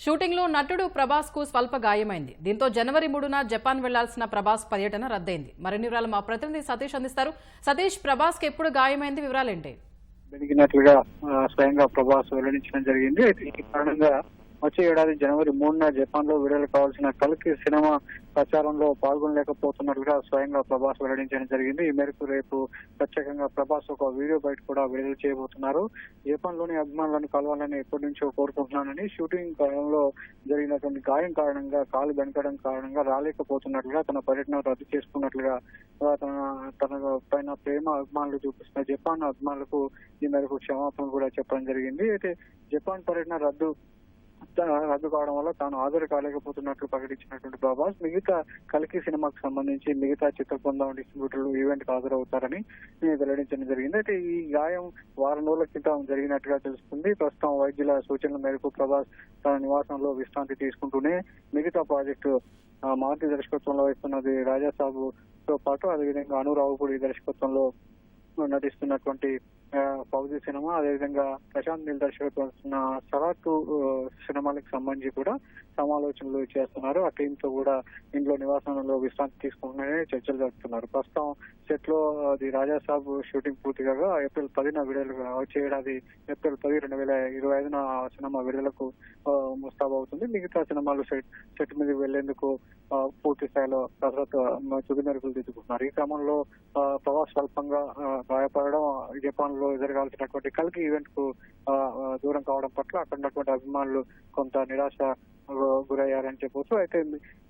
Shooting లో నటుడు ప్రభాస్ కు స్వల్ప గాయమైంది. దీంతో జనవరి 3న జపాన్ వెళ్లాల్సిన ప్రభాస్ పర్యటన రద్దయింది. మరిన్ని వివరాలు మా ప్రతినిధి సతీష్ అందిస్తారు. సతీష్, ప్రభాస్ కి ఎప్పుడు గాయమైంది, వివరాలేంటి? జరిగినట్లుగా స్వయంగా ప్రభాస్ వెల్లడించడం జరిగింది. ఈ కారణంగా వచ్చే ఏడాది జనవరి 3న జపాన్ లో విడుదల కావాల్సిన కల్కి సినిమా ప్రచారంలో పాల్గొనలేకపోతున్నట్లుగా స్వయంగా ప్రభాస్ వెల్లడించడం జరిగింది. ఈ మేరకు రేపు ప్రత్యేకంగా ప్రభాస్ ఒక వీడియో బయట కూడా విడుదల చేయబోతున్నారు. జపాన్ లోని అభిమానులను కలవాలని ఎప్పటి నుంచో కోరుకుంటున్నానని, షూటింగ్ కాలంలో జరిగినటువంటి గాయం కారణంగా, కాలు వెనకడం కారణంగా రాలేకపోతున్నట్లుగా, తన పర్యటన రద్దు చేసుకున్నట్లుగా తన పైన ప్రేమ అభిమానులు చూపిస్తున్న జపాన్ అభిమానులకు ఈ మేరకు క్షమాపణ కూడా చెప్పడం జరిగింది. అయితే జపాన్ పర్యటన రద్దు కావడం వల్ల తాను హాజరు కాలేకపోతున్నట్లు ప్రకటించినటువంటి ప్రభాస్ మిగతా కల్కి సినిమాకు సంబంధించి మిగతా చిత్ర బృందం డిస్ట్రిబ్యూటర్లు ఈవెంట్ కు హాజరవుతారని వెల్లడించడం జరిగింది. అయితే ఈ గాయం వారం రోజుల క్రితం జరిగినట్టుగా తెలుస్తుంది. ప్రస్తుతం వైద్యుల సూచనల మేరకు ప్రభాస్ తన నివాసంలో విశ్రాంతి తీసుకుంటూనే మిగతా ప్రాజెక్టు మారుతి దర్శకత్వంలో వస్తున్నది రాజాసాబు తో పాటు అదేవిధంగా అనురావుపూడి దర్శకత్వంలో నటిస్తున్నటువంటి ఫౌజీ సినిమా, అదేవిధంగా ప్రశాంత్ నీల్ దర్శకత్వం వస్తున్న సలాటు సినిమాలకు సంబంధించి కూడా సమాలోచనలు చేస్తున్నారు. ఆ టీమ్ తో కూడా ఇంట్లో నివాసంలో విశ్రాంతి తీసుకుంటూనే చర్చలు జరుపుతున్నారు. ప్రస్తుతం సెట్ లో రాజాసాబ్ షూటింగ్ పూర్తి కాగా ఏప్రిల్ 10న విడుదల వచ్చే ఏడాది ఏప్రిల్ 10, 2025న సినిమా విడుదలకు ముస్తాబవుతుంది. మిగతా సినిమాలు సెట్ మీద వెళ్లేందుకు పూర్తి స్థాయిలో కసరత్తు తుది మెరుగులు దిద్దుకుంటున్నారు. ఈ క్రమంలో ప్రభాస్ స్వల్పంగా గాయపడడం, జపాన్ లో జరగాల్సినటువంటి కల్కి ఈవెంట్ కు దూరం కావడం పట్ల అక్కడ ఉన్నటువంటి అభిమానులు కొంత నిరాశ గురయ్యారని చెప్పొచ్చు. అయితే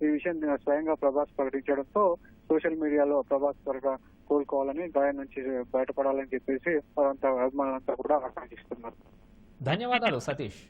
ఈ విషయం స్వయంగా ప్రభాస్ ప్రకటించడంతో సోషల్ మీడియాలో ప్రభాస్ త్వరగా కోలుకోవాలని, గాయం నుంచి బయటపడాలని చెప్పేసి వారంతా అభిమానులంతా కూడా ఆకాంక్షిస్తున్నారు. ధన్యవాదాలు సతీష్.